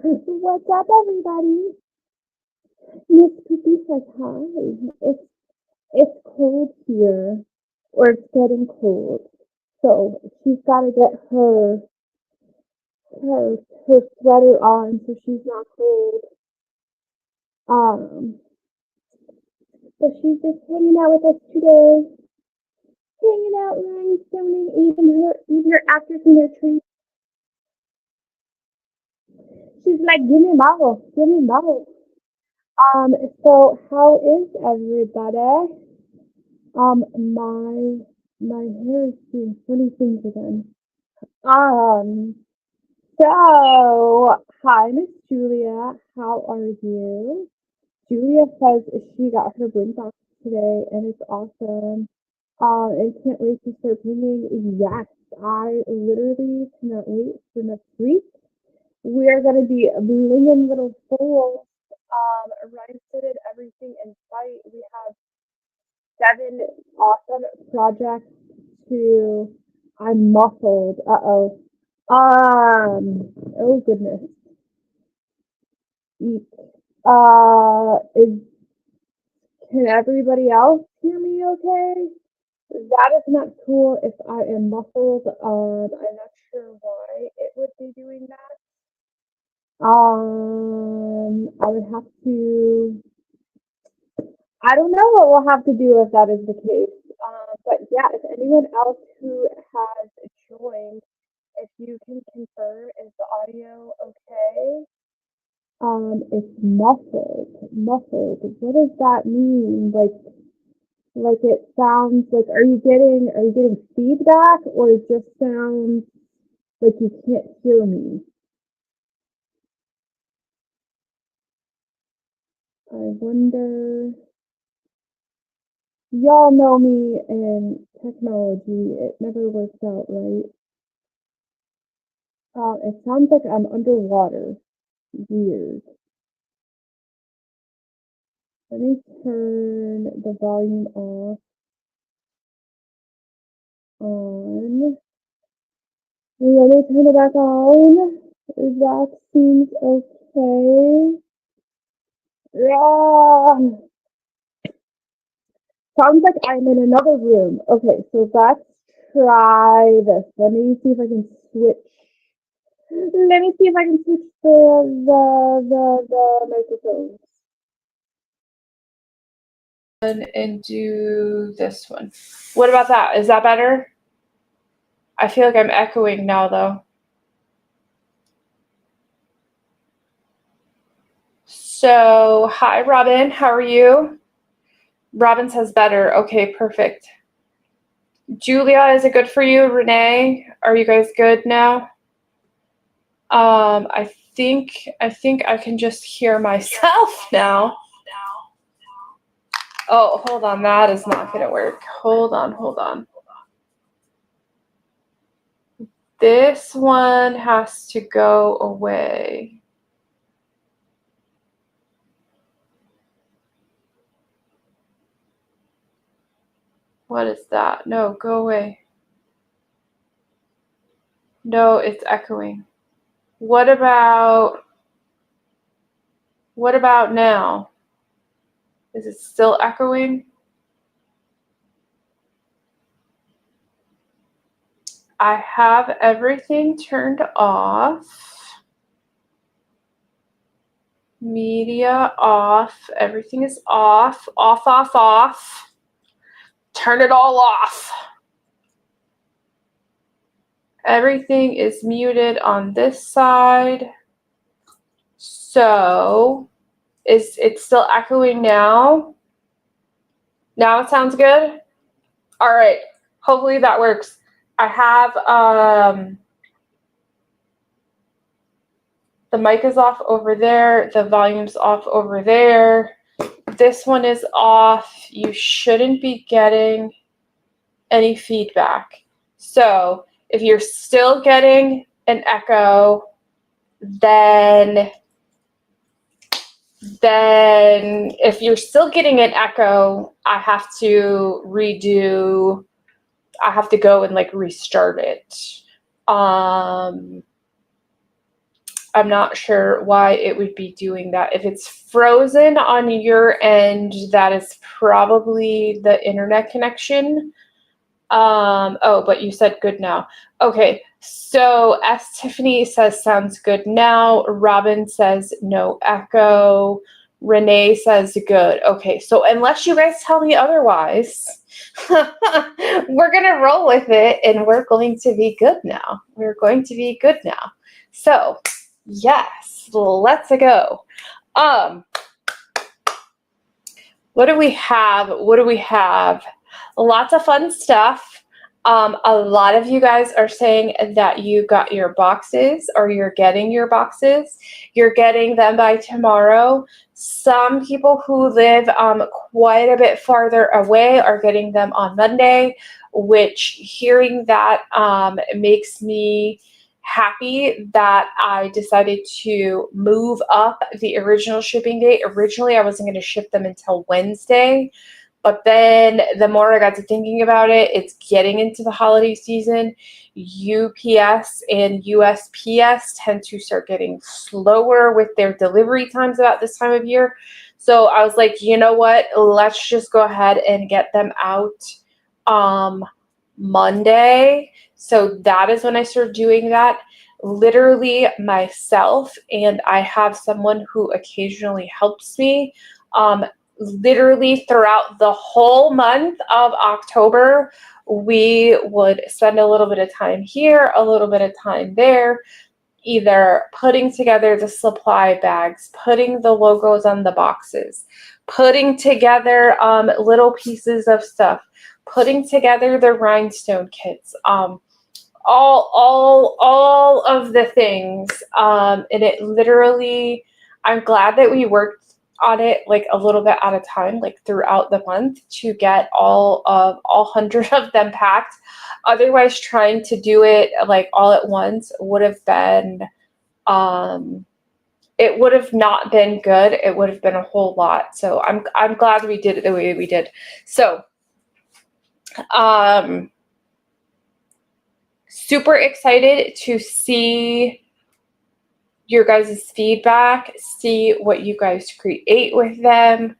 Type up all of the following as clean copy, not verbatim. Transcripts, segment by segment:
What's up, everybody? Miss Poopy says hi. It's cold here, or it's getting cold, so she's got to get her her sweater on so she's not cold. Um, so she's just hanging out with us today, hanging out, learning, swimming, eating her after-dinner treat. She's like, give me bottle, give me bottle. So how is everybody? My hair is doing funny things again. Um, hi, Miss Julia. How are you? Julia says she got her Bling box today and it's awesome. And can't wait to start bringing. Yes, I literally cannot wait for next week. We are going to be blinging little fools. Ryan fitted everything in sight. We have 7 awesome projects to. I'm muffled. Uh-oh. Oh goodness. Is can everybody else hear me okay? That is not cool if I am muffled. I'm not sure why it would be doing that. I would have to. I don't know what we'll have to do if that is the case. But yeah, if anyone else who has joined, if you can confirm, is the audio okay? It's muffled. Muffled. What does that mean? Like it sounds like are you getting feedback or it just sounds like you can't hear me? I wonder. Y'all know me in technology. It never works out right. It sounds like I'm underwater. Weird. Let me turn the volume off on. Let me turn it back on. That seems okay. Yeah. Sounds like I'm in another room. Okay, so let's try this. Let me see if I can switch. Let me see if I can switch the microphones. And do this one. What about that? Is that better? I feel like I'm echoing now, though. So, hi, Robin. How are you? Robin says better. Okay, perfect. Julia, is it good for you? Renee, are you guys good now? I think I can just hear myself now. Oh, hold on. That is not going to work. Hold on. This one has to go away. What is that? No, go away. No, it's echoing. What about now? Is it still echoing? I have everything turned off. Media off. Everything is off. Off. Turn it all off. Everything is muted on this side. So, is it still echoing now? Now it sounds good? All right. Hopefully that works. I have the mic is off over there. The volume's off over there. This one is off. You shouldn't be getting any feedback. So if you're still getting an echo, then if you're still getting an echo, I have to go and like restart it. I'm not sure why it would be doing that. If it's frozen on your end, that is probably the internet connection. Oh, but you said good now. Okay, so S. Tiffany says sounds good now. Robin says no echo. Renee says good. Okay, so unless you guys tell me otherwise, we're gonna roll with it and we're going to be good now. We're going to be good now. So yes, let's go. What do we have? What do we have? Lots of fun stuff. A lot of you guys are saying that you got your boxes or you're getting your boxes. You're getting them by tomorrow. Some people who live quite a bit farther away are getting them on Monday, which hearing that makes me happy that I decided to move up the original shipping date. Originally, I wasn't going to ship them until Wednesday, but then the more I got to thinking about it, it's getting into the holiday season. UPS and USPS tend to start getting slower with their delivery times about this time of year. So I was like, you know what? Let's just go ahead and get them out Monday. So that is when I started doing that. Literally myself, and I have someone who occasionally helps me. Literally throughout the whole month of October, we would spend a little bit of time here, a little bit of time there, either putting together the supply bags, putting the logos on the boxes, putting together little pieces of stuff, putting together the rhinestone kits, all of the things. And it literally, I'm glad that we worked on it like a little bit at a time, like throughout the month, to get all 100 of them packed. Otherwise, trying to do it like all at once would have been, it would have not been good. It would have been a whole lot. So I'm glad we did it the way we did. So, super excited to see your guys' feedback, see what you guys create with them.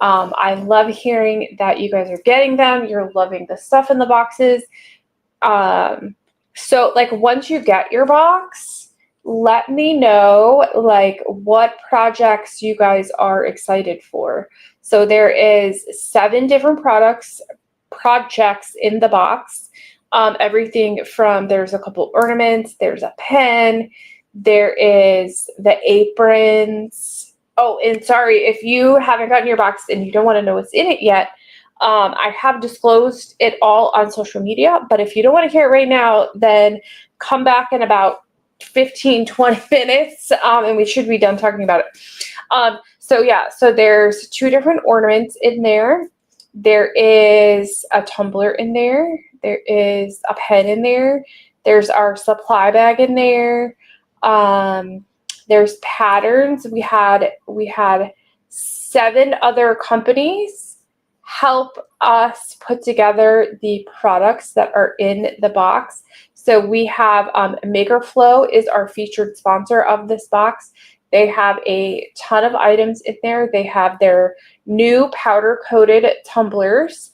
I love hearing that you guys are getting them. You're loving the stuff in the boxes. So like once you get your box, let me know like what projects you guys are excited for. So there is 7 different projects in the box. Everything from, there's a couple ornaments, there's a pen, there is the aprons. Oh, and sorry, if you haven't gotten your box and you don't want to know what's in it yet, I have disclosed it all on social media, but if you don't want to hear it right now, then come back in about 15-20 minutes, and we should be done talking about it. So yeah, so there's 2 different ornaments in there. There is a tumbler in there. There is a pen in there. There's our supply bag in there. There's patterns. We had 7 other companies help us put together the products that are in the box. So we have Makerflow is our featured sponsor of this box. They have a ton of items in there. They have their new powder coated tumblers,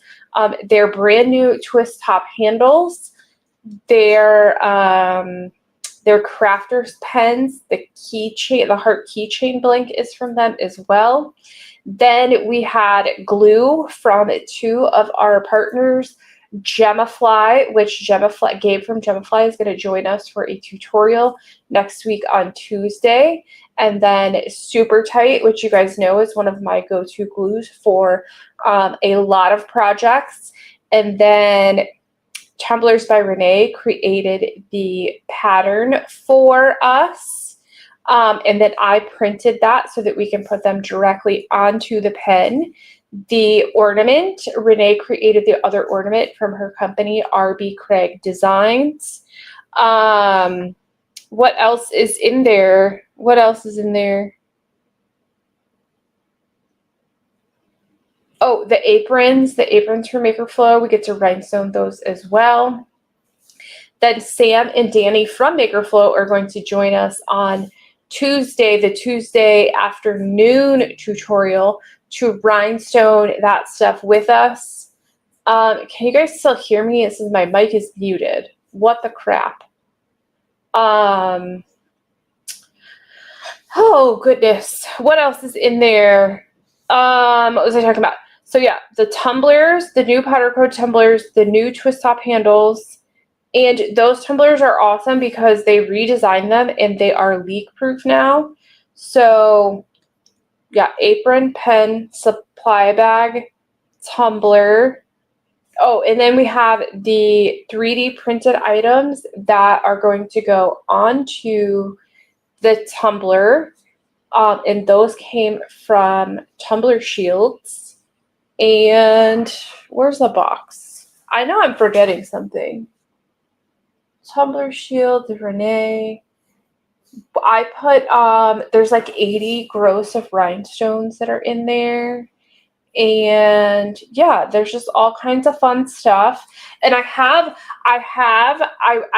their brand new twist top handles, their crafters pens, the keychain, the heart keychain blank is from them as well. Then we had glue from 2 of our partners, Gemifly, which Gabe from Gemifly is going to join us for a tutorial next week on Tuesday. And then Super Tight, which you guys know is one of my go-to glues for a lot of projects. And then Tumblers by Renee created the pattern for us. And then I printed that so that we can put them directly onto the pen. The ornament, Renee created the other ornament from her company, RB Craig Designs. What else is in there? What else is in there? Oh, the aprons for Makerflow. We get to rhinestone those as well. Then Sam and Danny from Makerflow are going to join us on Tuesday, the Tuesday afternoon tutorial, to rhinestone that stuff with us. Can you guys still hear me? It says my mic is muted. What the crap? Oh goodness, what else is in there? What was I talking about? So yeah, the tumblers, the new powder coat tumblers, the new twist top handles, and those tumblers are awesome because they redesigned them and they are leak proof now. So yeah, apron, pen, supply bag, tumbler. Oh, and then we have the 3D printed items that are going to go onto the tumbler. And those came from Tumbler Shields. And where's the box? I know I'm forgetting something. Tumbler Shield, Renee. I put, there's like 80 gross of rhinestones that are in there. And yeah, there's just all kinds of fun stuff. And I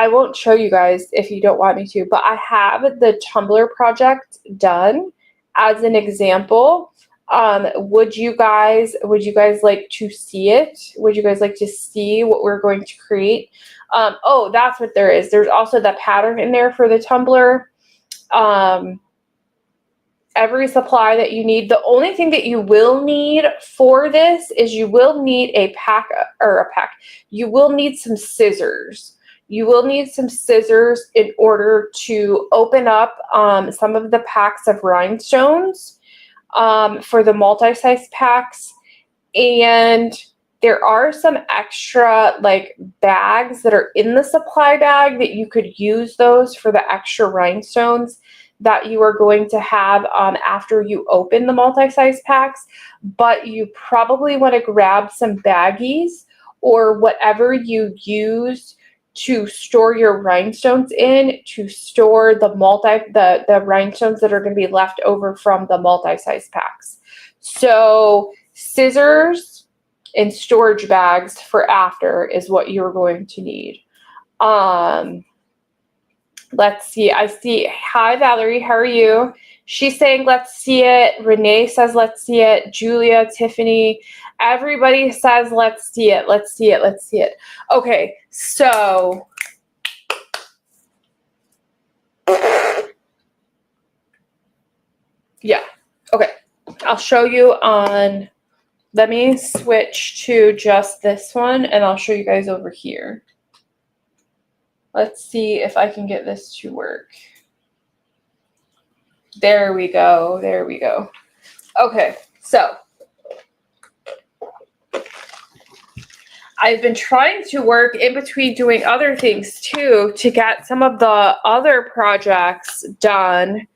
won't show you guys if you don't want me to, but I have the tumbler project done as an example. Would you guys like to see it? Would you guys like to see what we're going to create? Oh, that's what there is. There's also the pattern in there for the tumbler. Every supply that you need. The only thing that you will need for this is you will need you will need some scissors. You will need some scissors in order to open up some of the packs of rhinestones for the multi-size packs. And there are some extra like bags that are in the supply bag that you could use those for the extra rhinestones that you are going to have after you open the multi-size packs. But you probably want to grab some baggies or whatever you use to store your rhinestones in, to store the rhinestones that are going to be left over from the multi-size packs. So scissors and storage bags for after is what you're going to need. Let's see. I see. Hi, Valerie. How are you? She's saying, let's see it. Renee says, let's see it. Julia, Tiffany, everybody says, let's see it. Let's see it. Let's see it. Okay. So yeah. Okay. I'll show you on, let me switch to just this one and I'll show you guys over here. Let's see if I can get this to work. There we go. There we go. Okay, so I've been trying to work in between doing other things too to get some of the other projects done.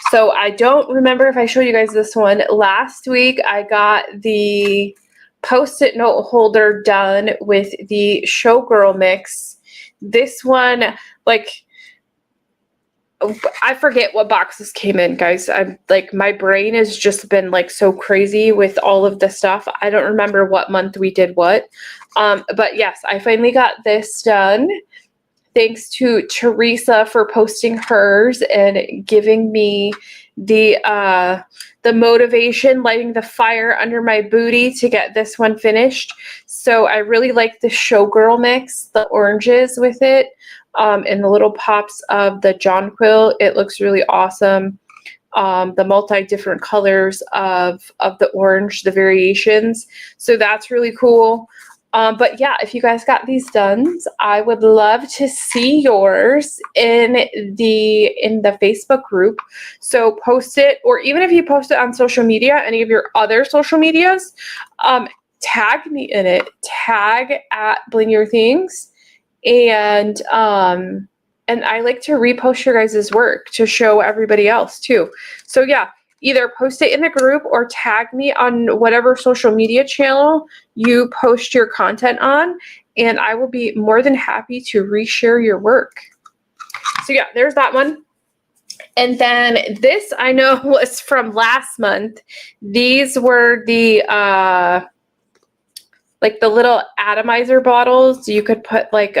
So I don't remember if I showed you guys this one. Last week I got the Post-it note holder done with the Showgirl mix. This one, like, I forget what boxes came in, guys. I'm like, my brain has just been like so crazy with all of the stuff. I don't remember what month we did what. But yes, I finally got this done. Thanks to Teresa for posting hers and giving me the motivation, lighting the fire under my booty to get this one finished. So I really like the Showgirl mix, the oranges with it, and the little pops of the jonquil. It looks really awesome. The multi different colors of the orange, the variations. So that's really cool. But yeah, if you guys got these done, I would love to see yours in the Facebook group. So post it, or even if you post it on social media, any of your other social medias, tag me in it. Tag at Bling Your Things, and I like to repost your guys' work to show everybody else too. So yeah. Either post it in the group or tag me on whatever social media channel you post your content on, and I will be more than happy to reshare your work. So yeah, there's that one. And then this I know was from last month. These were the like the little atomizer bottles. You could put like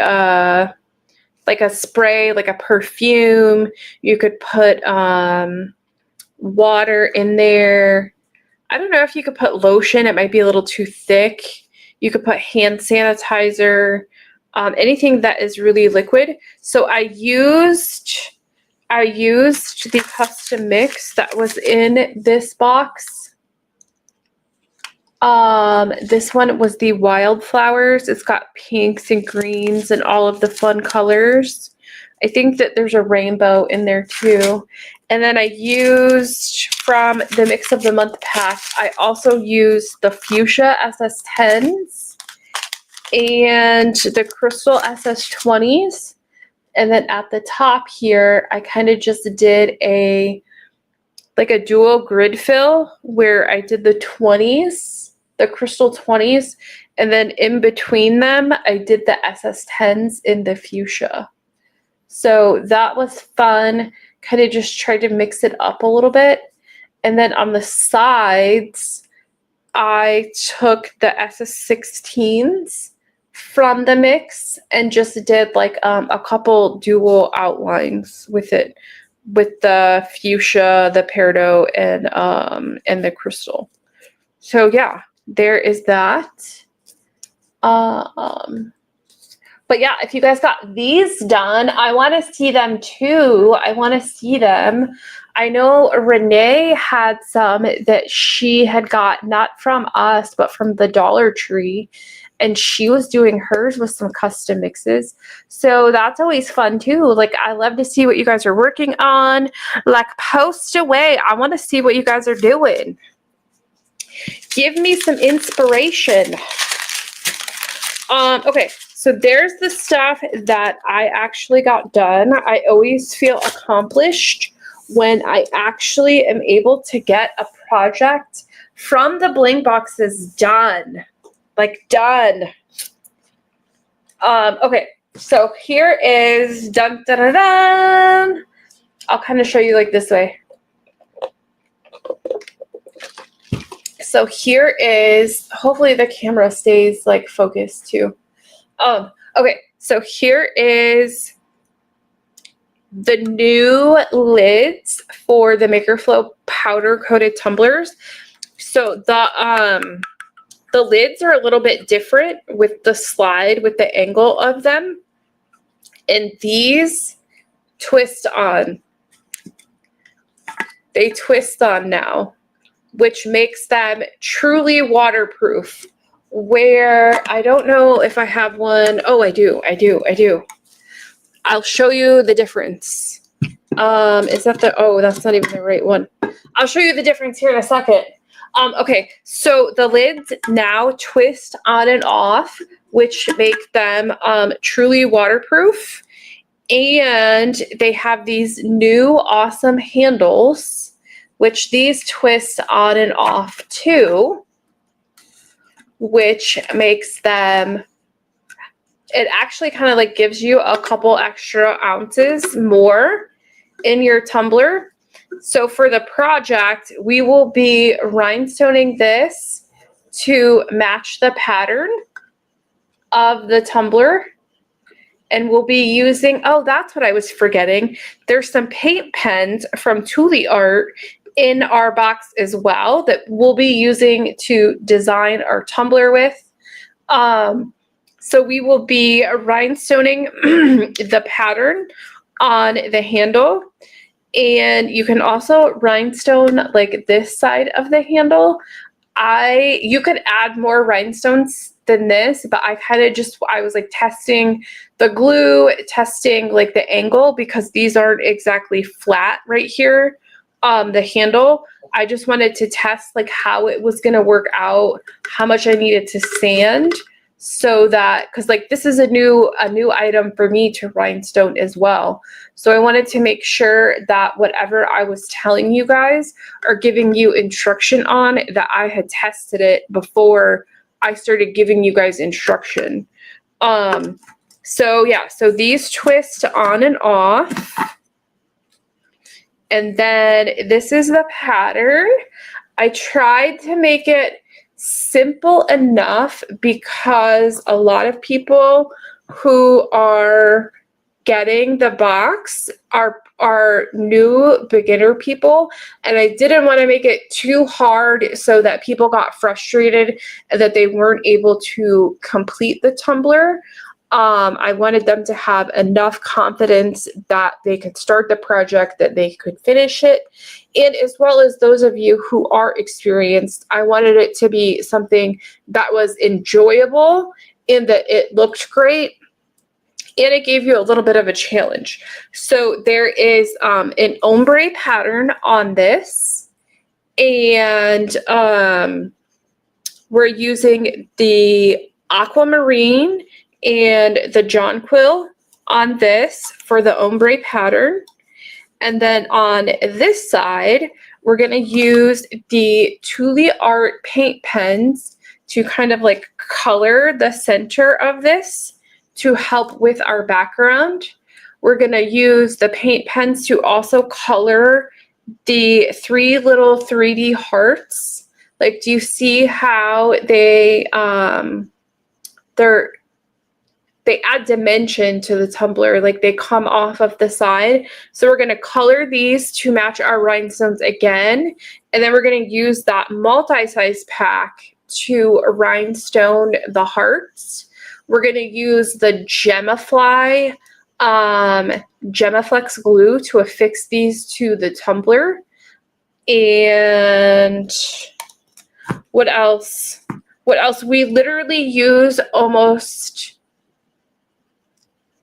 like a spray, like a perfume. You could put water in there. I don't know if you could put lotion. It might be a little too thick. You could put hand sanitizer, anything that is really liquid. So I used the custom mix that was in this box. This one was the wildflowers. It's got pinks and greens and all of the fun colors. I think that there's a rainbow in there too. And then I used from the Mix of the Month pack, I also used the Fuchsia SS10s and the Crystal SS20s. And then at the top here, I kind of just did like a dual grid fill where I did the 20s, the Crystal 20s, and then in between them, I did the SS10s in the Fuchsia. So that was fun. Kind of just tried to mix it up a little bit. And then on the sides, I took the SS16s from the mix and just did like a couple dual outlines with it, with the Fuchsia, the Peridot, and the Crystal. So yeah, there is that. But yeah, if you guys got these done, I want to see them too. I want to see them. I know Renee had some that she had got not from us, but from the Dollar Tree. And she was doing hers with some custom mixes. So that's always fun too. Like, I love to see what you guys are working on. Like, post away. I want to see what you guys are doing. Give me some inspiration. Okay, so there's the stuff that I actually got done. I always feel accomplished when I actually am able to get a project from the Bling boxes done. Like, done. Okay, so here is dun dun dun dun. I'll kind of show you like this way. So here is, hopefully the camera stays like focused too. Okay, so here is the new lids for the Maker Flow powder coated tumblers. So the lids are a little bit different with the slide, with the angle of them. And these twist on. They twist on now, which makes them truly waterproof. Where I don't know if I have one. Oh, I do. I'll show you the difference. Is that the, oh, that's not even the right one. I'll show you the difference here in a second. Okay, so the lids now twist on and off, which make them truly waterproof. And they have these new awesome handles, which these twist on and off too, which makes them, it actually kind of like gives you a couple extra ounces more in your tumbler. So for the project, we will be rhinestoning this to match the pattern of the tumbler. And we'll be using, oh, that's what I was forgetting. There's some paint pens from Thule Art in our box as well that we'll be using to design our tumbler with. So we will be rhinestoning the pattern on the handle, and you can also rhinestone like this side of the handle. You could add more rhinestones than this, but I was like testing the glue, testing like the angle, because these aren't exactly flat right here. The handle, I just wanted to test like how it was going to work out, how much I needed to sand, so that, because like this is a new item for me to rhinestone as well. So I wanted to make sure that whatever I was telling you guys or giving you instruction on, that I had tested it before I started giving you guys instruction. So yeah, so these twist on and off. And then this is the pattern. I tried to make it simple enough because a lot of people who are getting the box are new beginner people, and I didn't want to make it too hard so that people got frustrated and that they weren't able to complete the tumbler. I wanted them to have enough confidence that they could start the project, that they could finish it. And as well as those of you who are experienced, I wanted it to be something that was enjoyable and that it looked great. And it gave you a little bit of a challenge. So there is an ombre pattern on this. And we're using the aquamarine and the jonquil on this for the ombre pattern. And then on this side, we're going to use the Tule Art paint pens to kind of like color the center of this to help with our background. We're going to use the paint pens to also color the 3 little 3D hearts. Like, do you see how they add dimension to the tumbler, like they come off of the side. So we're going to color these to match our rhinestones again, and then we're going to use that multi-size pack to rhinestone the hearts. We're going to use the Gemaflex glue to affix these to the tumbler. And what else? We literally use almost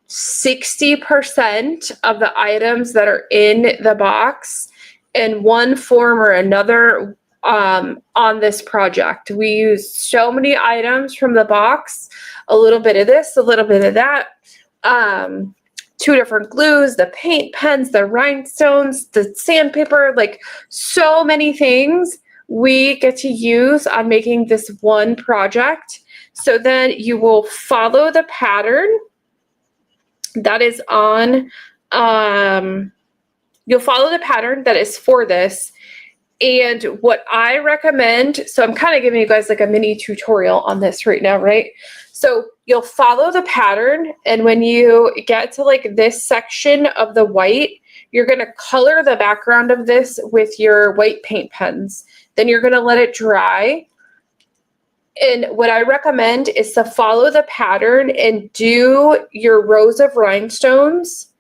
60% of the items that are in the box in one form or another on this project. We use so many items from the box, a little bit of this, a little bit of that, 2 different glues, the paint pens, the rhinestones, the sandpaper, like so many things we get to use on making this one project. So then you will follow the pattern that is on, you'll follow the pattern that is for this. And what I recommend, so I'm kind of giving you guys like a mini tutorial on this right now, right? So you'll follow the pattern, and when you get to like this section of the white, you're going to color the background of this with your white paint pens. Then you're going to let it dry. And what I recommend is to follow the pattern and do your rows of rhinestones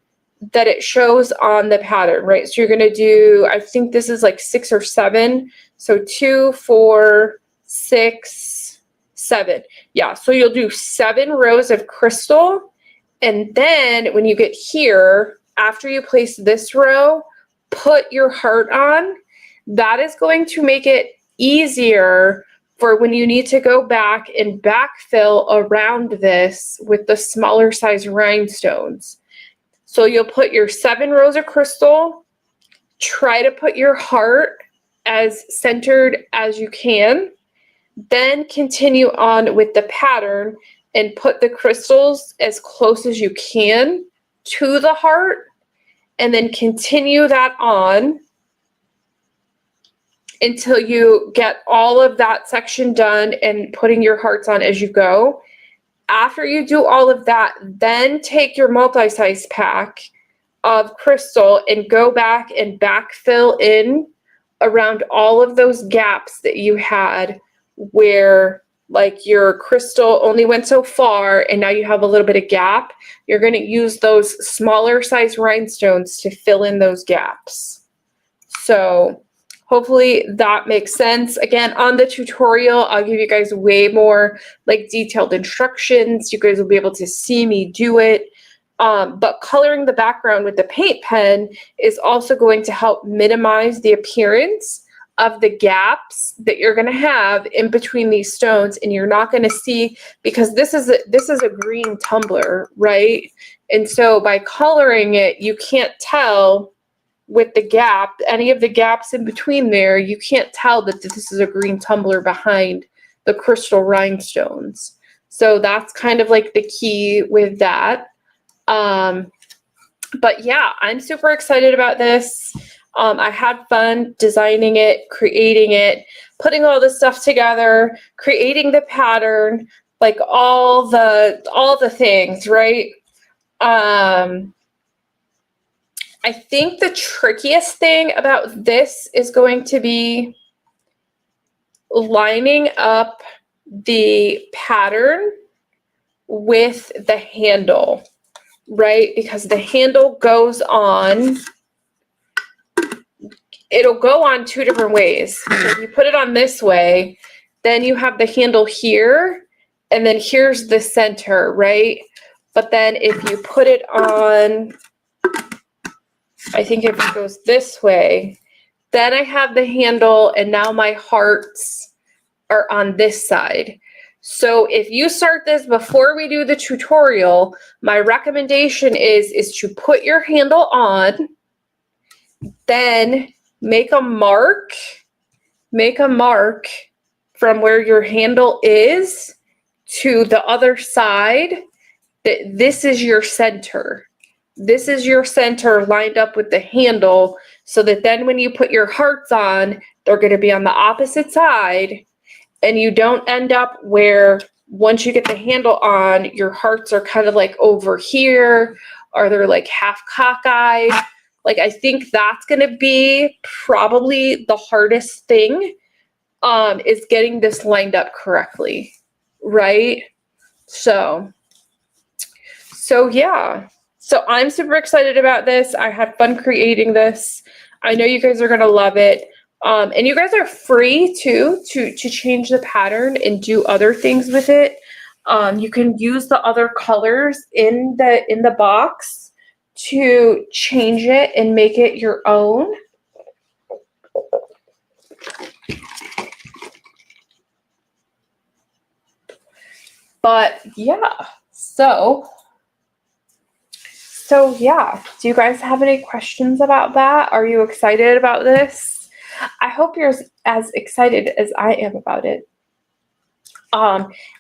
that it shows on the pattern, right? So you're going to do, I think this is like 6 or 7. So 2, 4, 6, 7. Yeah, so you'll do 7 rows of crystal. And then when you get here, after you place this row, put your heart on. That is going to make it easier for when you need to go back and backfill around this with the smaller size rhinestones. So you'll put your 7 rows of crystal, try to put your heart as centered as you can, then continue on with the pattern and put the crystals as close as you can to the heart, and then continue that on until you get all of that section done and putting your hearts on as you go. After you do all of that, then take your multi-size pack of crystal and go back and backfill in around all of those gaps that you had where like your crystal only went so far and now you have a little bit of gap. You're going to use those smaller size rhinestones to fill in those gaps. So hopefully that makes sense. Again, on the tutorial, I'll give you guys way more like detailed instructions. You guys will be able to see me do it. But coloring the background with the paint pen is also going to help minimize the appearance of the gaps that you're going to have in between these stones, and you're not going to see, because this is a green tumbler, right? And so by coloring it, you can't tell with the gap, any of the gaps in between there, you can't tell that this is a green tumbler behind the crystal rhinestones. So that's kind of like the key with that. But yeah, I'm super excited about this. I had fun designing it, creating it, putting all this stuff together, creating the pattern, like all the things, right? I think the trickiest thing about this is going to be lining up the pattern with the handle, right? Because the handle goes on, it'll go on two different ways. So if you put it on this way, then you have the handle here, and then here's the center, right? But then if you put it on, I think if it goes this way, then I have the handle, and now my hearts are on this side. So if you start this before we do the tutorial, my recommendation is to put your handle on, then make a mark from where your handle is to the other side, that this is your center. This is your center lined up with the handle, so that then when you put your hearts on, they're going to be on the opposite side, and you don't end up where once you get the handle on, your hearts are kind of like over here, or they're like half cockeyed. Like, I think that's going to be probably the hardest thing, is getting this lined up correctly, right? So yeah. So I'm super excited about this. I had fun creating this. I know you guys are going to love it. And you guys are free too to change the pattern and do other things with it. You can use the other colors in the box to change it and make it your own. But yeah, so yeah, do you guys have any questions about that? Are you excited about this? I hope you're as excited as I am about it.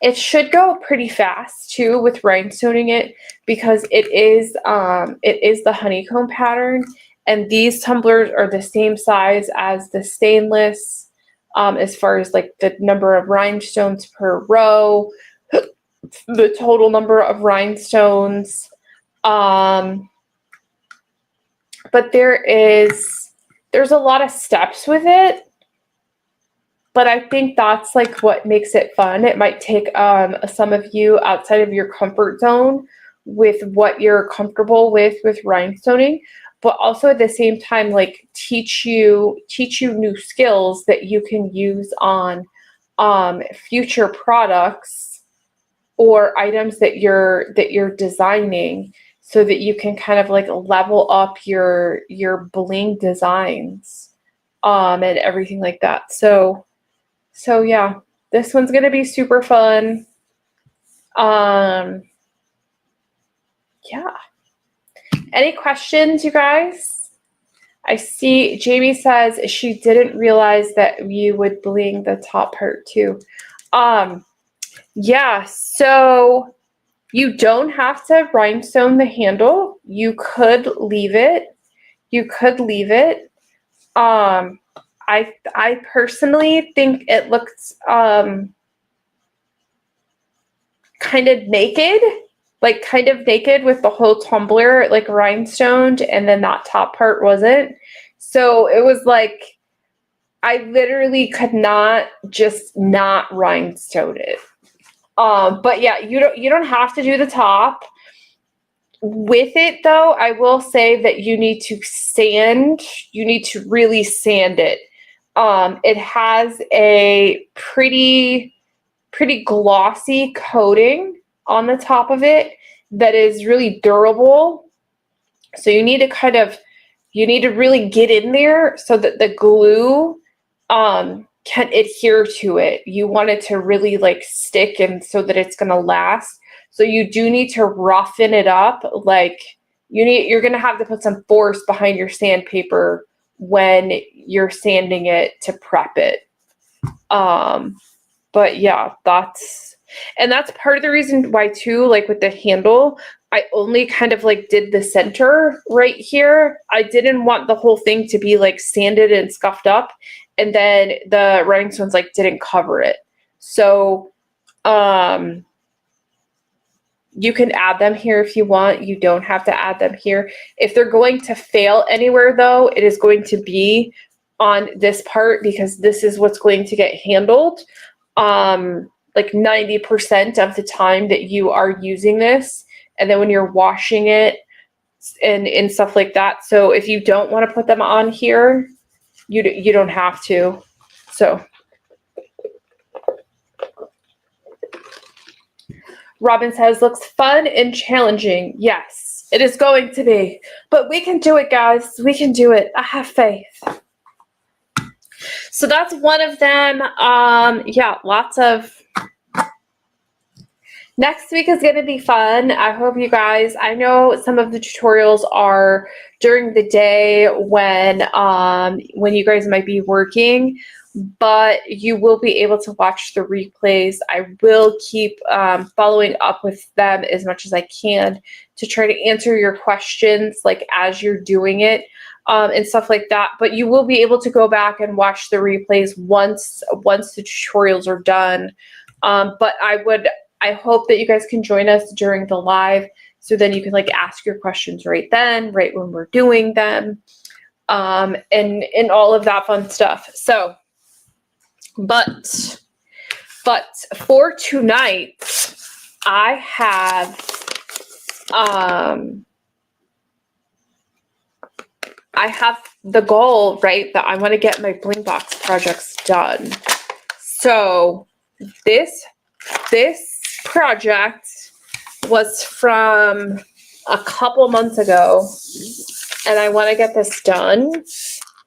It should go pretty fast too with rhinestoning it, because it is the honeycomb pattern, and these tumblers are the same size as the stainless, as far as like the number of rhinestones per row, the total number of rhinestones. But there's a lot of steps with it, but I think that's like what makes it fun. It might take some of you outside of your comfort zone with what you're comfortable with rhinestoning, but also at the same time like teach you new skills that you can use on future products or items that you're designing, so that you can kind of like level up your bling designs and everything like that. So yeah, this one's gonna be super fun. Yeah. Any questions, you guys? I see Jamie says she didn't realize that you would bling the top part too. Yeah, so you don't have to rhinestone the handle. You could leave it. I personally think it looks kind of naked, with the whole tumbler like rhinestoned, and then that top part wasn't. So it was like I literally could not just not rhinestone it. But yeah, you don't have to do the top. With it though, I will say that you need to really sand it. It has a pretty glossy coating on the top of it that is really durable. So you need to really get in there so that the glue can adhere to it. You want it to really like stick, and so that it's going to last. So you do need to roughen it up. Like you're going to have to put some force behind your sandpaper when you're sanding it to prep it. But yeah, that's part of the reason why too, like with the handle, I only kind of like did the center right here. I didn't want the whole thing to be like sanded and scuffed up, and then the rhinestones like didn't cover it. So You can add them here if you want. You don't have to add them here. If they're going to fail anywhere though, it is going to be on this part because this is what's going to get handled. Like 90% of the time that you are using this. And then when you're washing it and stuff like that. So if you don't want to put them on here, you don't have to. So Robin says, looks fun and challenging. Yes, it is going to be. But we can do it, guys. We can do it. I have faith. So that's one of them. Yeah, lots of... Next week is going to be fun. I hope you guys... I know some of the tutorials are during the day when you guys might be working, but you will be able to watch the replays. I will keep following up with them as much as I can to try to answer your questions like as you're doing it and stuff like that. But you will be able to go back and watch the replays once the tutorials are done. But I hope that you guys can join us during the live so then you can like ask your questions right then, right when we're doing them, and all of that fun stuff. So But for tonight, I have the goal, right, that I want to get my Bling Box projects done. So this project was from a couple months ago, and I want to get this done.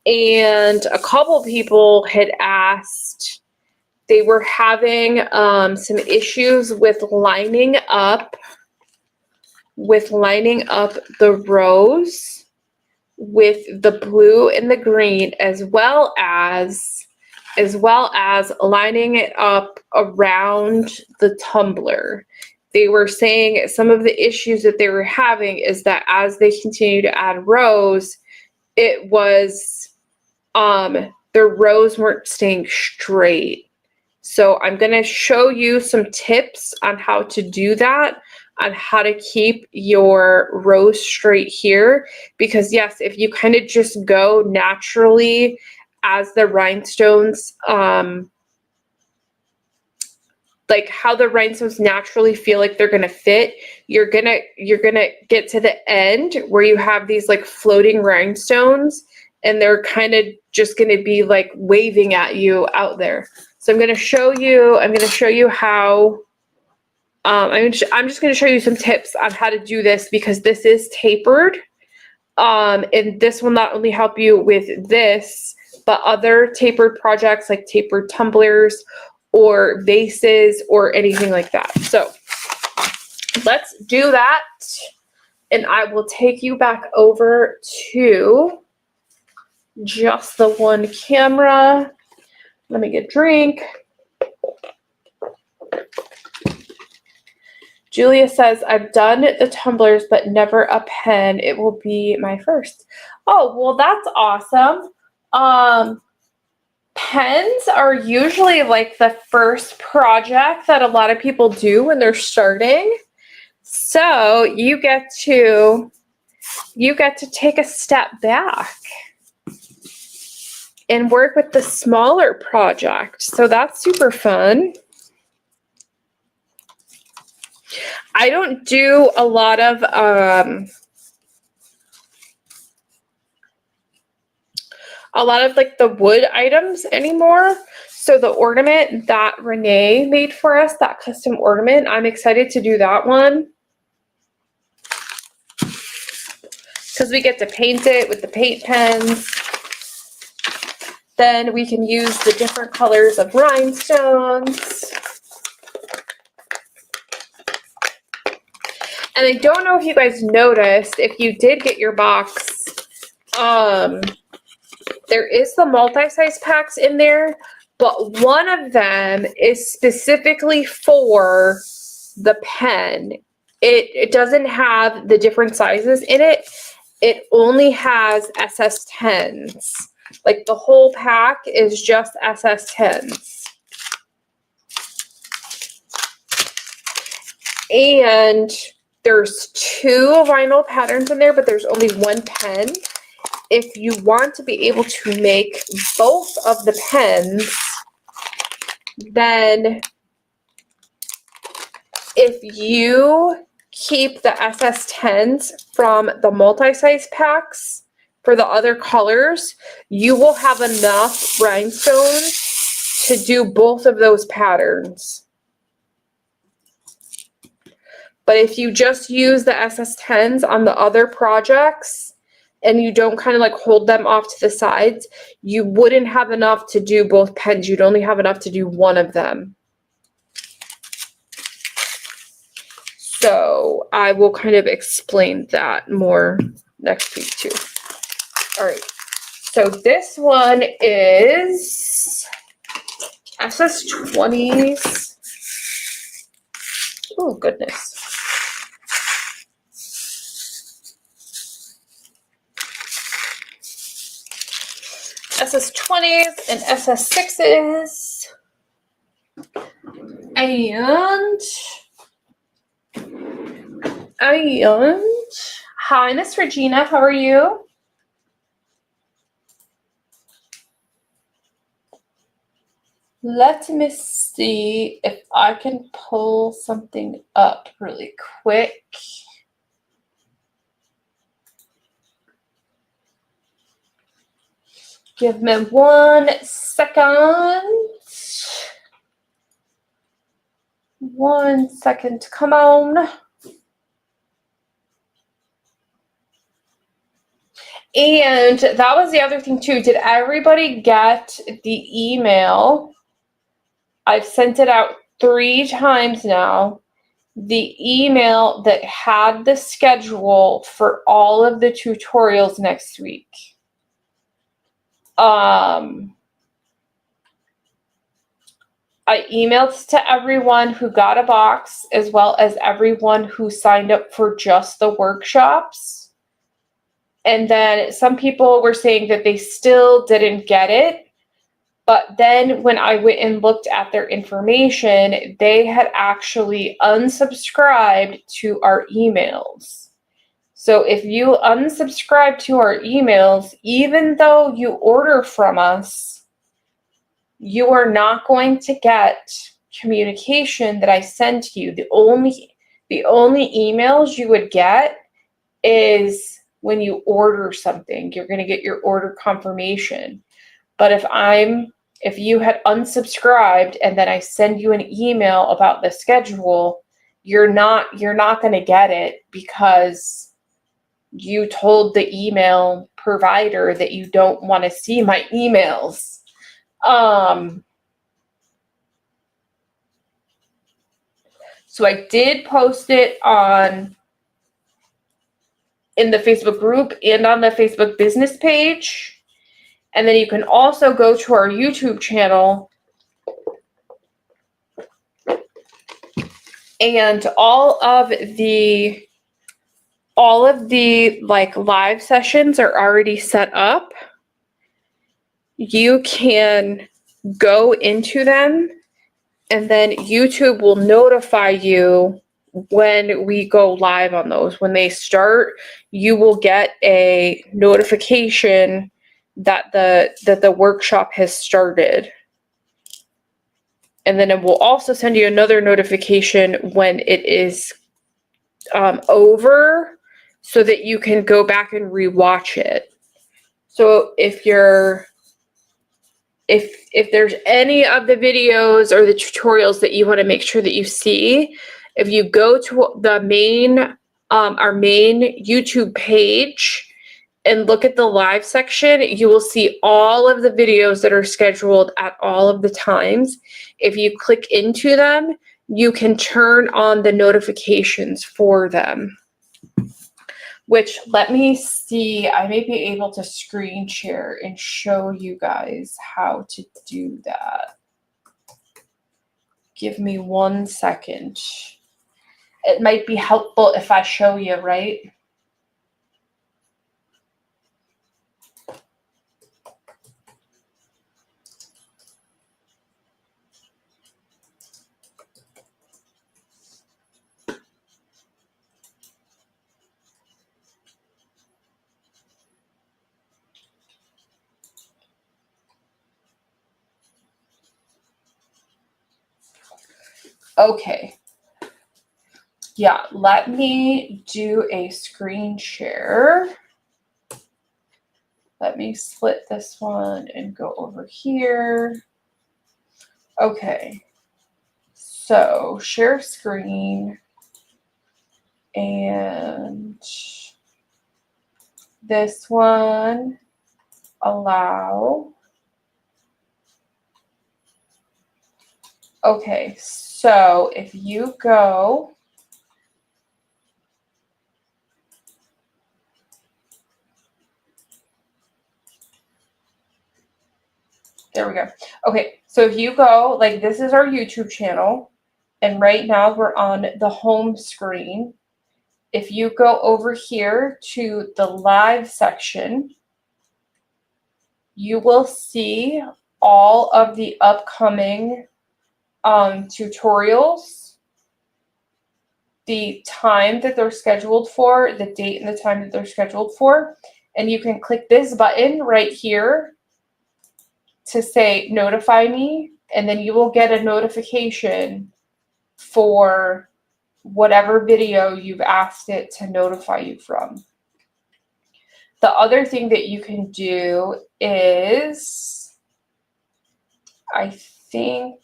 And a couple people had asked, they were having some issues with lining up the rose with the blue and the green, as well as lining it up around the tumbler. They were saying some of the issues that they were having is that as they continue to add rows, it was the rows weren't staying straight. So I'm going to show you some tips on how to do that, on how to keep your rows straight here. Because yes, if you kind of just go naturally as the rhinestones, like how the rhinestones naturally feel like they're going to fit, you're going to get to the end where you have these like floating rhinestones and they're kind of just going to be like waving at you out there. So I'm going to show you how, I'm just going to show you some tips on how to do this because this is tapered. And this will not only help you with this, but other tapered projects like tapered tumblers or vases or anything like that. So let's do that. And I will take you back over to just the one camera. Let me get a drink. Julia says, I've done the tumblers, but never a pen. It will be my first. Oh, well, that's awesome. Pens are usually like the first project that a lot of people do when they're starting. So you get to take a step back and work with the smaller project. So that's super fun. I don't do a lot of like the wood items anymore. So the ornament that Renee made for us, that custom ornament, I'm excited to do that one. Because we get to paint it with the paint pens. Then we can use the different colors of rhinestones. And I don't know if you guys noticed, if you did get your box, there is the multi-size packs in there, but one of them is specifically for the pen. It doesn't have the different sizes in it. It only has SS10s. Like the whole pack is just SS10s. And there's 2 vinyl patterns in there, but there's only 1 pen. If you want to be able to make both of the pens, then if you keep the SS10s from the multi-size packs for the other colors, you will have enough rhinestones to do both of those patterns. But if you just use the SS10s on the other projects and you don't kind of like hold them off to the sides, you wouldn't have enough to do both pens. You'd only have enough to do one of them. So I will kind of explain that more next week too. All right, so this one is SS20s. Oh, goodness. SS20s and SS6s. And hi, Miss Regina, how are you? Let me see if I can pull something up really quick. Give me 1 second. 1 second, come on. And that was the other thing too. Did everybody get the email? I've sent it out 3 times now. The email that had the schedule for all of the tutorials next week. I emailed to everyone who got a box, as well as everyone who signed up for just the workshops. And then some people were saying that they still didn't get it. But then when I went and looked at their information, they had actually unsubscribed to our emails. So if you unsubscribe to our emails, even though you order from us, you are not going to get communication that I send to you. The only emails you would get is when you order something. You're going to get your order confirmation. But if you had unsubscribed and then I send you an email about the schedule, you're not going to get it because you told the email provider that you don't want to see my emails. So I did post it in the Facebook group and on the Facebook business page. And then you can also go to our YouTube channel, and all of the like live sessions are already set up. You can go into them, and then YouTube will notify you when we go live on those. When they start, you will get a notification that the workshop has started. And then it will also send you another notification when it is over, so that you can go back and rewatch it. So if there's any of the videos or the tutorials that you want to make sure that you see, if you go to the main our main YouTube page and look at the live section, you will see all of the videos that are scheduled at all of the times. If you click into them, you can turn on the notifications for them. Which, let me see, I may be able to screen share and show you guys how to do that. Give me 1 second. It might be helpful if I show you, right? Okay. Yeah, let me do a screen share. Let me split this one and go over here. Okay. So share screen, and this one, allow. Okay, so if you go, there we go. Okay, so if you go, like, this is our YouTube channel, and right now we're on the home screen. If you go over here to the live section, you will see all of the upcoming tutorials, the time that they're scheduled for, the date and the time that they're scheduled for, and you can click this button right here to say notify me, and then you will get a notification for whatever video you've asked it to notify you from. The other thing that you can do is, I think,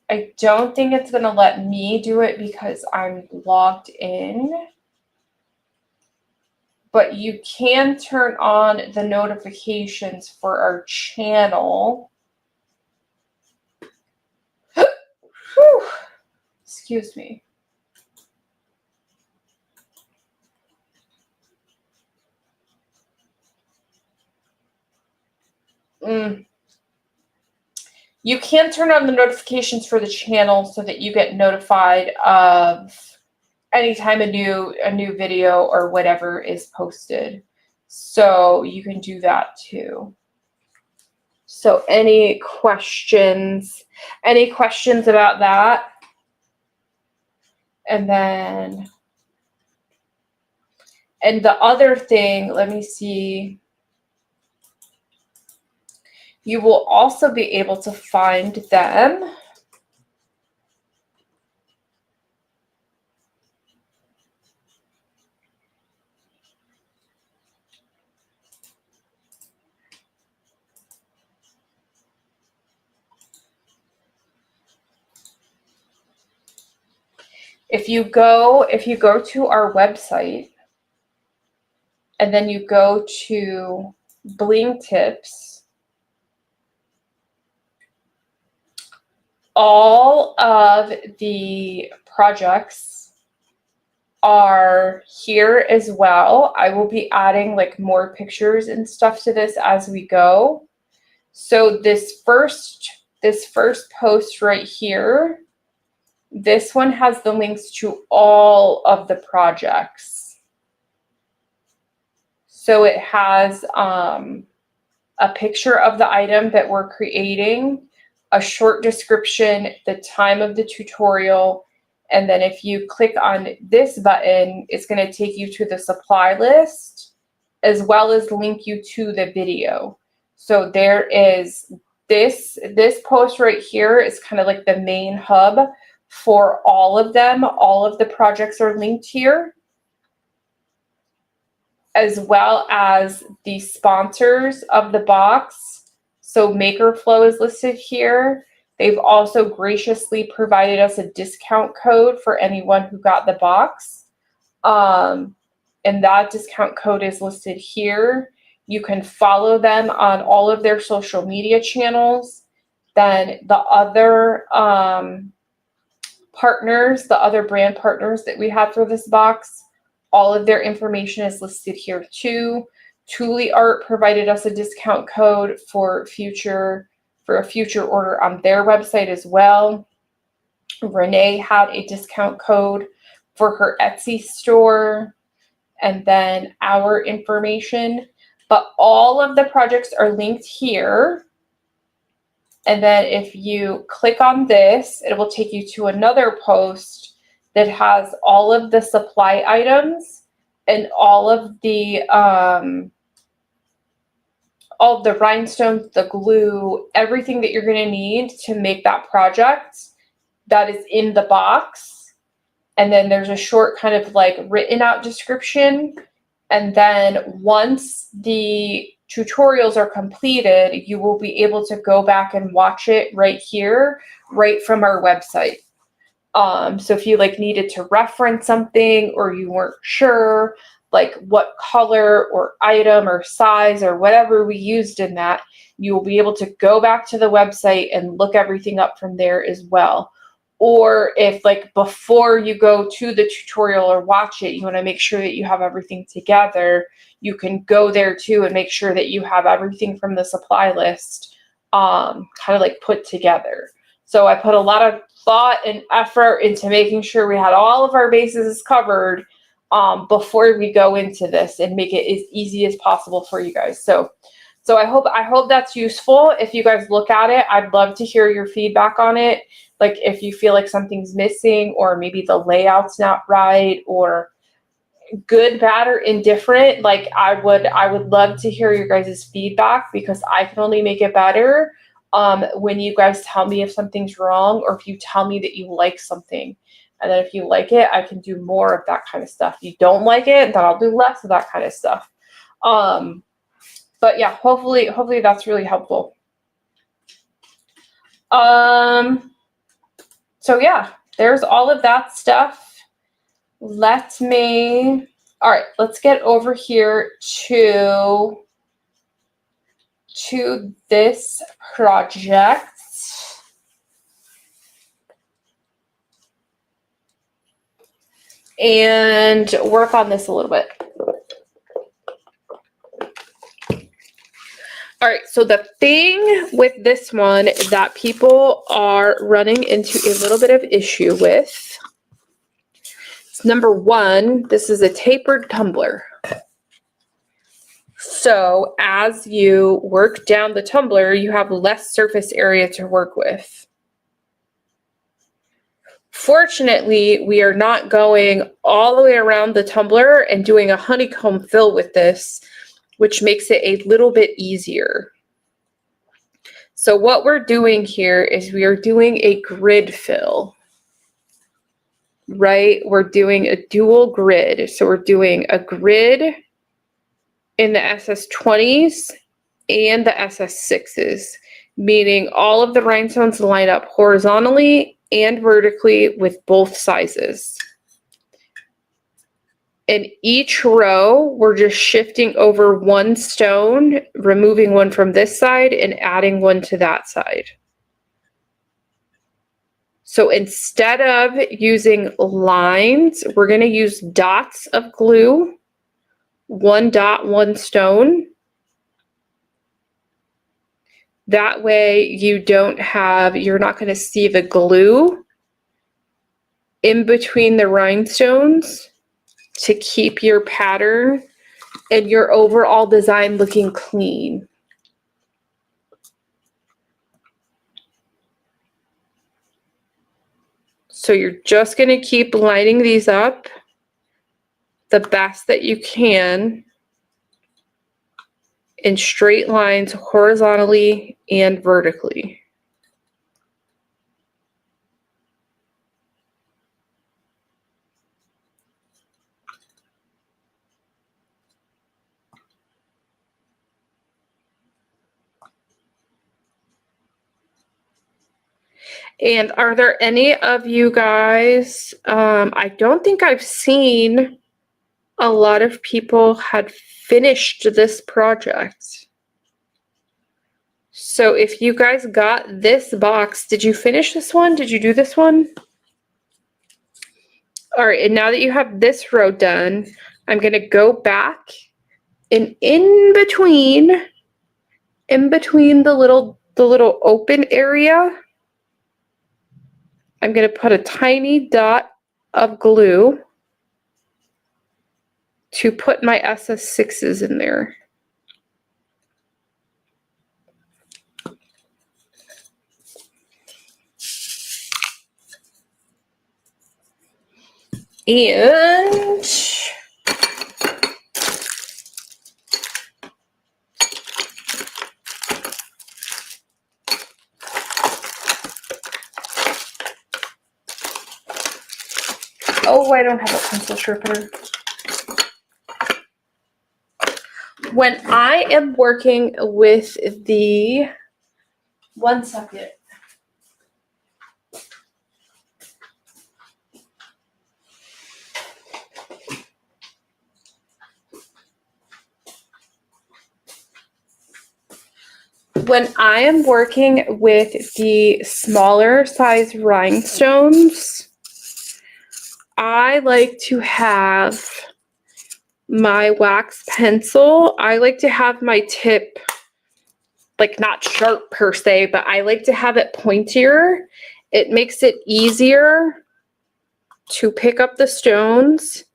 I don't think it's going to let me do it because I'm logged in, but you can turn on the notifications for our channel. Whew. Excuse me. You can turn on the notifications for the channel so that you get notified of anytime a new video or whatever is posted. So you can do that too. So any questions about that? And then, and the other thing, let me see. You will also be able to find them if you go to our website and then you go to Bling Tips, all of the projects are here as well. I will be adding like more pictures and stuff to this as we go. So this first post right here, this one has the links to all of the projects. So it has a picture of the item that we're creating, a short description, the time of the tutorial, and then if you click on this button, it's going to take you to the supply list as well as link you to the video. So there is this post right here is kind of like the main hub for all of them. All of the projects are linked here, as well as the sponsors of the box. So MakerFlow is listed here. They've also graciously provided us a discount code for anyone who got the box. And that discount code is listed here. You can follow them on all of their social media channels. Then the other partners, the other brand partners that we have for this box, all of their information is listed here too. Thule Art provided us a discount code for a future order on their website as well. Renee had a discount code for her Etsy store, and then our information. But all of the projects are linked here. And then if you click on this, it will take you to another post that has all of the supply items and all of the all the rhinestones, the glue, everything that you're going to need to make that project that is in the box. And then there's a short kind of like written out description. And then once the tutorials are completed, you will be able to go back and watch it right here, right from our website. So if you like needed to reference something or you weren't sure like what color or item or size or whatever we used in that, you will be able to go back to the website and look everything up from there as well. Or if like before you go to the tutorial or watch it, you want to make sure that you have everything together, you can go there too and make sure that you have everything from the supply list kind of like put together. So I put a lot of thought and effort into making sure we had all of our bases covered before we go into this and make it as easy as possible for you guys. So I hope that's useful. If you guys look at it, I'd love to hear your feedback on it. Like if you feel like something's missing or maybe the layout's not right or good, bad, or indifferent, like I would love to hear your guys' feedback because I can only make it better when you guys tell me if something's wrong or if you tell me that you like something. And then if you like it, I can do more of that kind of stuff. If you don't like it, then I'll do less of that kind of stuff. But yeah, hopefully that's really helpful. So yeah, there's all of that stuff. Let's get over here to this project and work on this a little bit. All right, so the thing with this one that people are running into a little bit of issue with is number one, this is a tapered tumbler. So as you work down the tumbler, you have less surface area to work with. Fortunately, we are not going all the way around the tumbler and doing a honeycomb fill with this, which makes it a little bit easier. So what we're doing here is we are doing a grid fill, right? We're doing a dual grid. So we're doing a grid in the SS20s and the SS6s, meaning all of the rhinestones line up horizontally and vertically with both sizes. In each row, we're just shifting over one stone, removing one from this side and adding one to that side. So instead of using lines, we're going to use dots of glue, one dot, one stone. That way you're not going to see the glue in between the rhinestones to keep your pattern and your overall design looking clean. So you're just going to keep lining these up the best that you can in straight lines horizontally and vertically. And are there any of you guys, I don't think I've seen a lot of people had finished this project. So if you guys got this box, did you finish this one? Did you do this one? All right, and now that you have this row done, I'm gonna go back and in between the little open area, I'm going to put a tiny dot of glue to put my SS6s in there. And Oh, I don't have a pencil sharpener. When I am working with the, one second. When I am working with the smaller size rhinestones, I like to have my wax pencil. I like to have my tip, like not sharp per se, but I like to have it pointier. It makes it easier to pick up the stones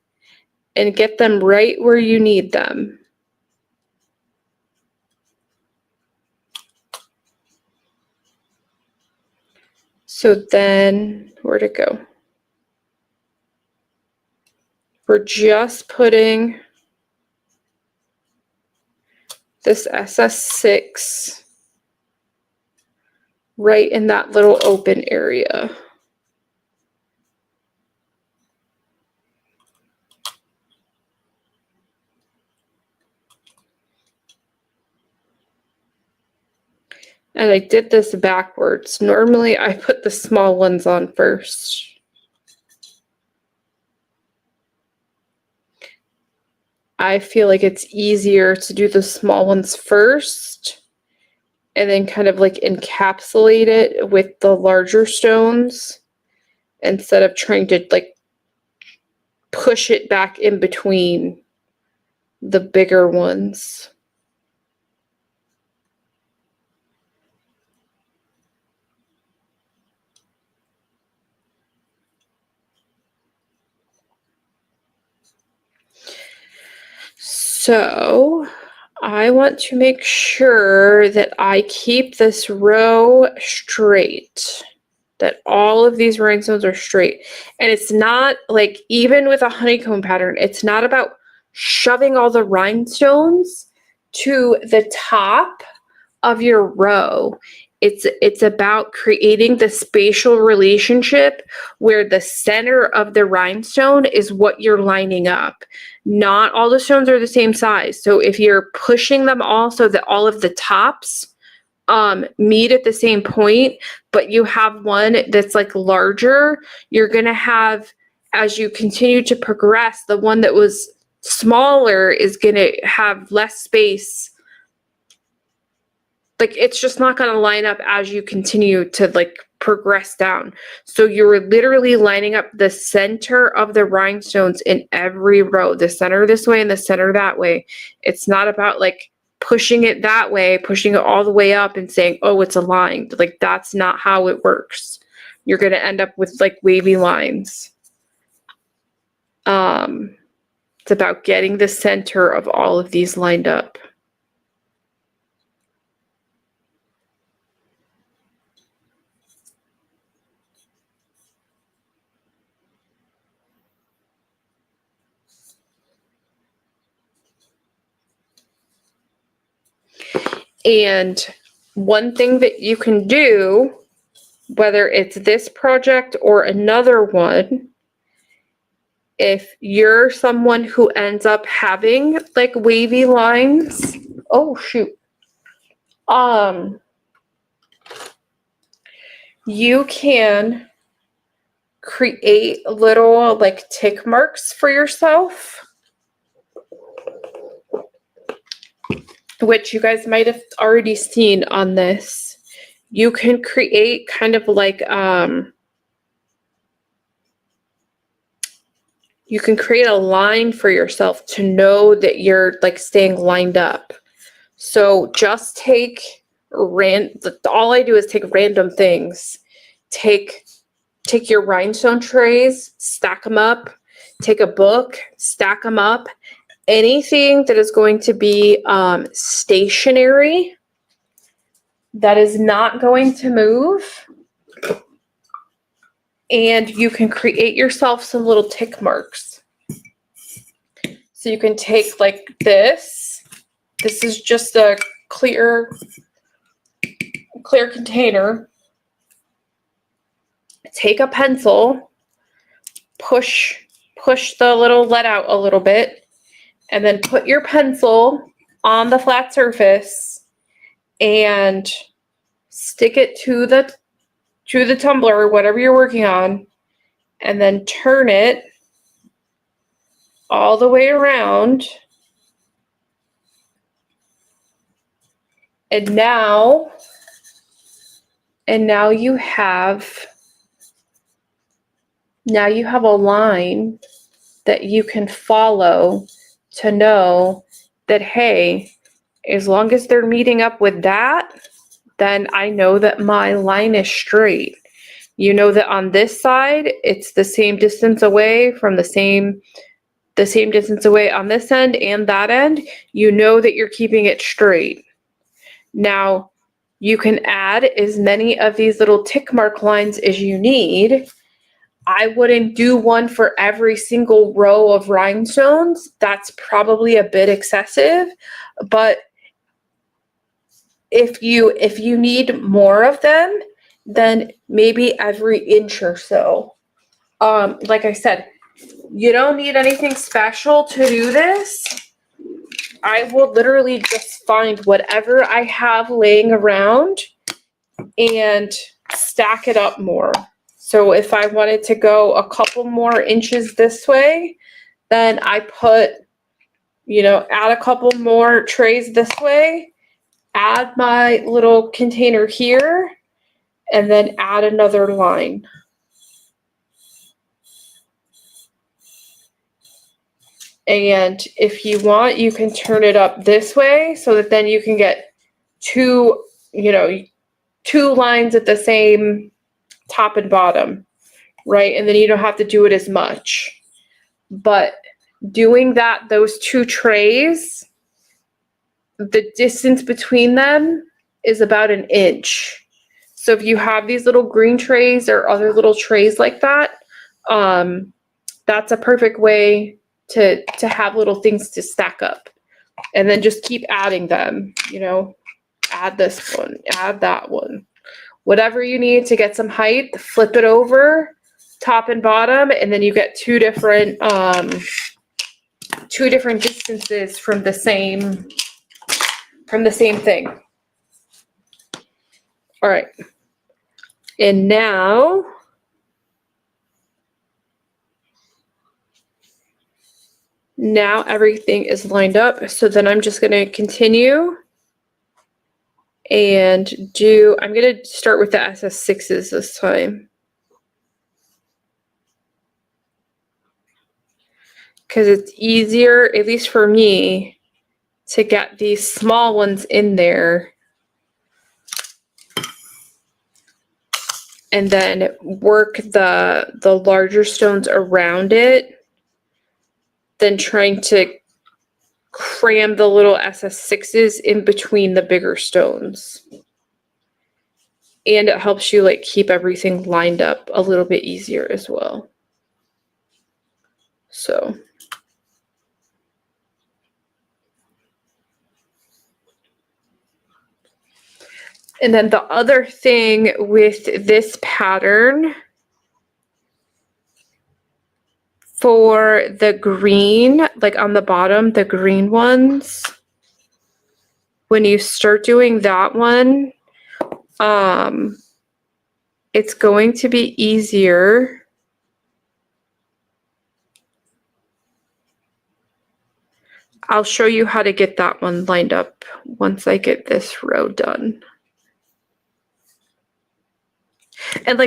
and get them right where you need them. So then, where'd it go? We're just putting this SS6 right in that little open area. And I did this backwards. Normally I put the small ones on first. I feel like it's easier to do the small ones first and then kind of like encapsulate it with the larger stones instead of trying to like push it back in between the bigger ones. So I want to make sure that I keep this row straight, that all of these rhinestones are straight. And it's not like, even with a honeycomb pattern, it's not about shoving all the rhinestones to the top of your row. It's about creating the spatial relationship where the center of the rhinestone is what you're lining up. Not all the stones are the same size. So if you're pushing them all so that all of the tops meet at the same point, but you have one that's like larger, you're gonna have, as you continue to progress, the one that was smaller is gonna have less space. Like it's just not going to line up as you continue to like progress down. So you're literally lining up the center of the rhinestones in every row, the center this way and the center that way. It's not about like pushing it that way, pushing it all the way up and saying, oh, it's aligned. Like that's not how it works. You're going to end up with like wavy lines. It's about getting the center of all of these lined up. And one thing that you can do, whether it's this project or another one, if you're someone who ends up having like wavy lines, oh shoot, you can create little like tick marks for yourself, which you guys might have already seen on this. You can create kind of like, you can create a line for yourself to know that you're like staying lined up. So just take all I do is take random things. Take your rhinestone trays, stack them up, take a book, stack them up. Anything that is going to be stationary, that is not going to move. And you can create yourself some little tick marks. So you can take like this. This is just a clear container. Take a pencil, push the little lead out a little bit, and then put your pencil on the flat surface and stick it to the tumbler or whatever you're working on, and then turn it all the way around. And now you have a line that you can follow to know that, hey, as long as they're meeting up with that, then I know that my line is straight. You know that on this side, it's the same distance away from the same distance away on this end and that end. You know that you're keeping it straight. Now, you can add as many of these little tick mark lines as you need. I wouldn't do one for every single row of rhinestones. That's probably a bit excessive, but if you need more of them, then maybe every inch or so. Like I said, you don't need anything special to do this. I will literally just find whatever I have laying around and stack it up more. So if I wanted to go a couple more inches this way, then I put, add a couple more trays this way, add my little container here, and then add another line. And if you want, you can turn it up this way so that then you can get two lines at the same top and bottom, right? And then you don't have to do it as much. But doing those two trays, the distance between them is about 1 inch. So if you have these little green trays or other little trays like that, that's a perfect way to have little things to stack up. And then just keep adding them, add this one, add that one. Whatever you need to get some height, flip it over, top and bottom, and then you get two different distances from the same thing. All right. And now everything is lined up. So then I'm just going to continue and I'm going to start with the SS6s this time, because it's easier, at least for me, to get these small ones in there and then work the larger stones around it than trying to cram the little SS6s in between the bigger stones. And it helps you keep everything lined up a little bit easier as well. So and then the other thing with this pattern, for the green, on the bottom, the green ones, when you start doing that one, it's going to be easier I'll show you how to get that one lined up once I get this row done. And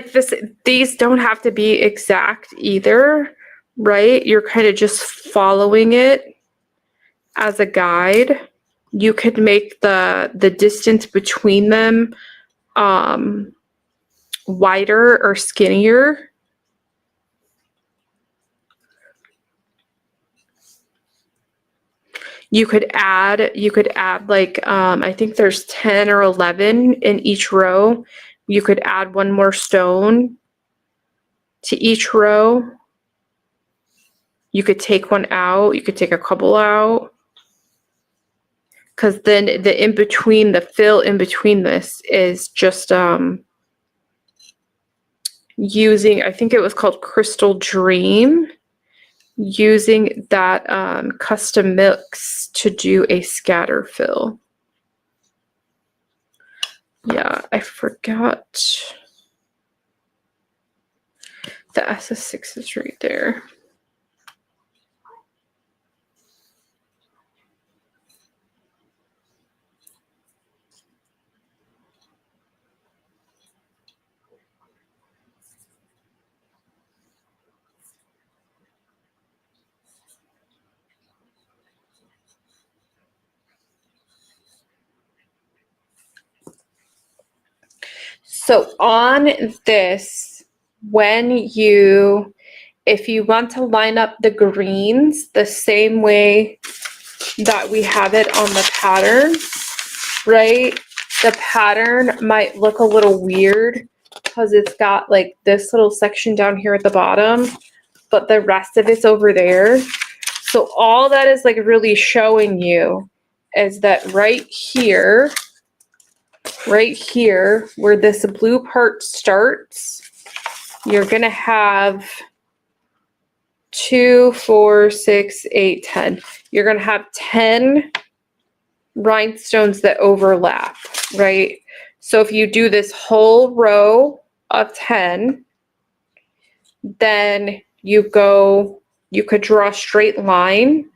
these don't have to be exact either, right? You're kind of just following it as a guide. You could make the distance between them wider or skinnier. You could add I think there's 10 or 11 in each row. You could add one more stone to each row. You could take one out. You could take a couple out. Because then the fill in between this is just using, I think it was called Crystal Dream, using that custom mix to do a scatter fill. Yeah, I forgot. The SS6 is right there. So on this, if you want to line up the greens the same way that we have it on the pattern, right? The pattern might look a little weird because it's got like this little section down here at the bottom, but the rest of it's over there. So all that is like really showing you is that right here where this blue part starts, you're gonna have 2, 4, 6, 8, 10. You're gonna have 10 rhinestones that overlap, right? So if you do this whole row of 10, then you could draw a straight line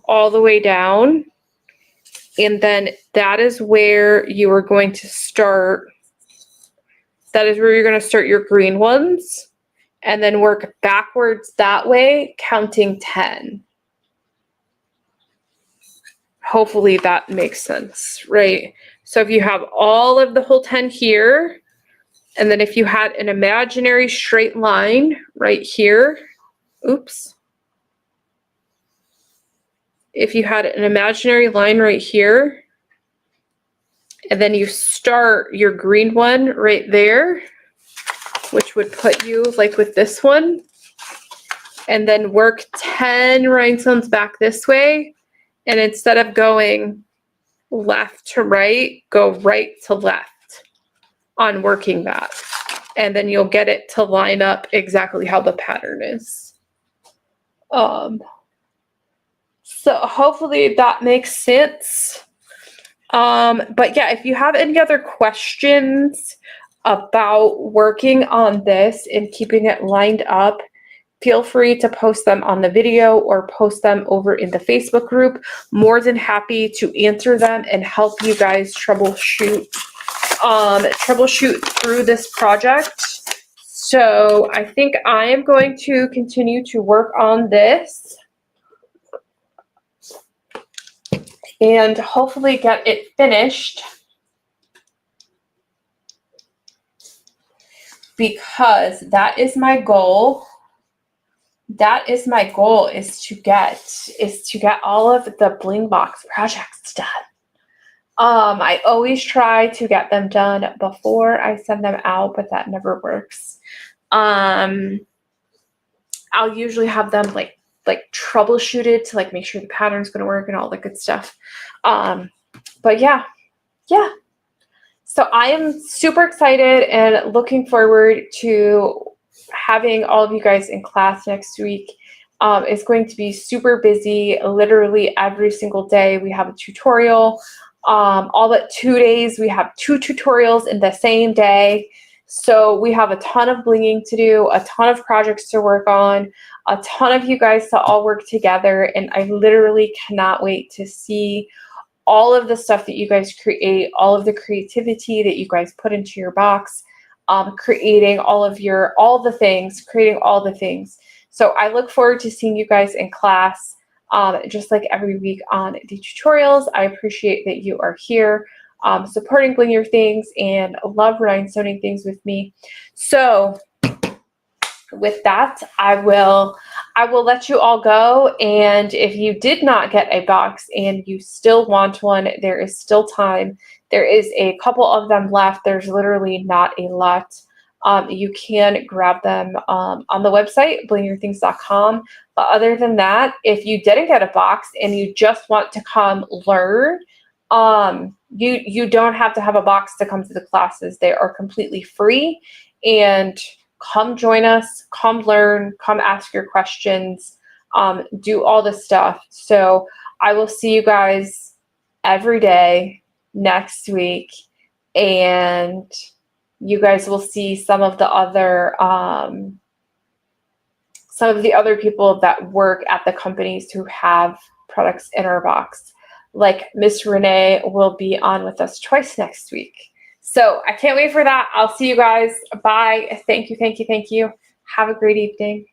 all the way down, and then that is where you are going to start. That is where you're going to start your green ones, and then work backwards that way, counting 10. Hopefully that makes sense, right? So if you have all of the whole 10 here, and then if you had an imaginary straight line right here, oops. If you had an imaginary line right here, and then you start your green one right there, which would put you like with this one, and then work 10 rhinestones back this way. And instead of going left to right, go right to left on working that. And then you'll get it to line up exactly how the pattern is. So hopefully that makes sense. But yeah, if you have any other questions about working on this and keeping it lined up, feel free to post them on the video or post them over in the Facebook group. More than happy to answer them and help you guys troubleshoot through this project. So I think I am going to continue to work on this and hopefully get it finished, because that is my goal. That is my goal, is to get all of the Bling Box projects done. I always try to get them done before I send them out, but that never works. I'll usually have them like troubleshooted to like make sure the pattern's going to work and all that good stuff. But yeah. So I am super excited and looking forward to having all of you guys in class next week. It's going to be super busy. Literally every single day we have a tutorial. All but 2 days we have 2 tutorials in the same day. So we have a ton of blinging to do, a ton of projects to work on, a ton of you guys to all work together. And I literally cannot wait to see all of the stuff that you guys create, all of the creativity that you guys put into your box, creating all the things. So I look forward to seeing you guys in class, just like every week on the tutorials. I appreciate that you are here, supporting Bling Your Things and love rhinestoning things with me. So with that, I will let you all go. And if you did not get a box and you still want one, there is still time. There is a couple of them left. There's literally not a lot. You can grab them on the website, blingyourthings.com. But other than that, if you didn't get a box and you just want to come learn, you don't have to have a box to come to the classes. They are completely free. And come join us, come learn, come ask your questions, do all the stuff. So I will see you guys every day next week, and you guys will see some of the other people that work at the companies who have products in our box. Like Miss Renee will be on with us twice next week. So I can't wait for that. I'll see you guys. Bye. Thank you. Have a great evening.